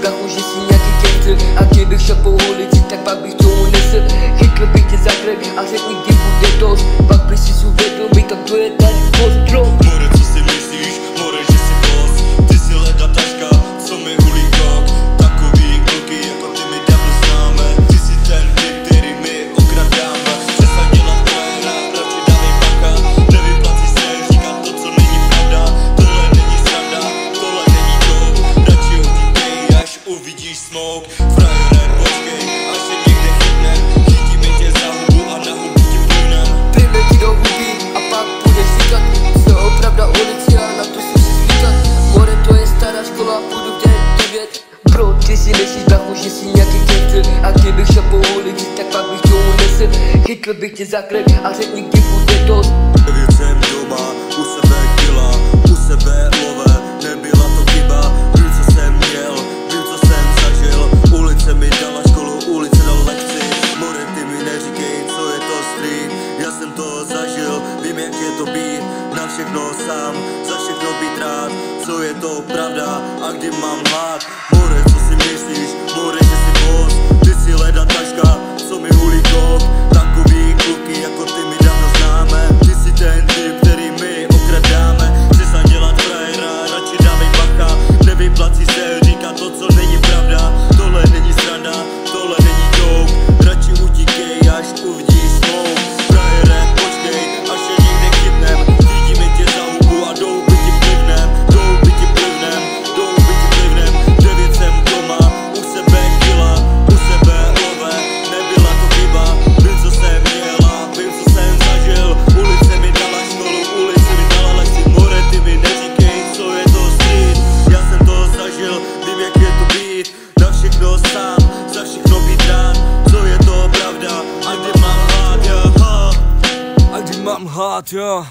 brachu, že jsi nějaký gangster. A kdybych šel po ulici, tak pak bych to unesl. Chytl bych tě za krk a řekl mi, kdy bude dost. Pak bych si uvědomil, tak to je tady pozdro. More, co si myslíš, more, že jsi boss. Ty si leda taška, co mi hulí krok. Takový kluky, jako ty mi dávno známe. Ty si ten typ, který my okradáme. Přestaň dělat frajera, radši dávej bacha. Nevyplací se říkat to, co není pravda. Tohle není sranda, tohle není joke. Radši utíkej, až uvidíš smoke. Frajere, počkej, až se někde chytnem. Chytíme tě za hubu a na hubu ti plivnem. Plivne ti do huby a pak budeš říkat, co je opravda ulici a na to si zvítat. More, to je stará škola, půjdu v den 9. Bro, ty si myslíš, brachu, že jsi nějaký gangster. A kdybych šel po ulici, tak pak bych to unesl. Chytl bych tě za krk a řekl mi, kdy bude dost. 9 jsem doma, u sebe kila, u sebe love, nebyla to chyba. Vím, co jsem měl, vím, co jsem zažil. Ulice mi dala školu, ulice dala lekci. More, ty mi neříkej, co je to street. Já jsem to zažil, vím, jak je to být. Na všechno sám, za všechno být rád. Co je to pravda a kdy mám hlad. More, co si myslíš, more, že jsi boss. Ty si leda taška, co mi hulí kok. Takový kluky, jako ty mi dávno známe. Ty si ten typ, který my okradáme. Přestaň dělat frajera, radši dávej bacha. Nevyplací se říkat to, co není pravda. Tohle není sranda, tohle není joke. Radši utíkej, až uvidíš smoke. Frajere, počkej, až se někde chytnem. Chytíme tě za hubu a do huby ti plivnem. Do huby ti plivnem, do huby ti plivnem. 9 jsem doma, u sebe kila, u sebe love, nebyla to chyba. Vím, co jsem měl a vím, co jsem zažil. Ulice mi dala školu, ulice mi dala lekci. More, ty mi neříkej, co je to street. Já jsem to zažil, vím, jak je to být. Na všechno sám, za všechno být rád. Co je to pravda, a kdy mám hlad, ja. A kdy mám hlad, ja.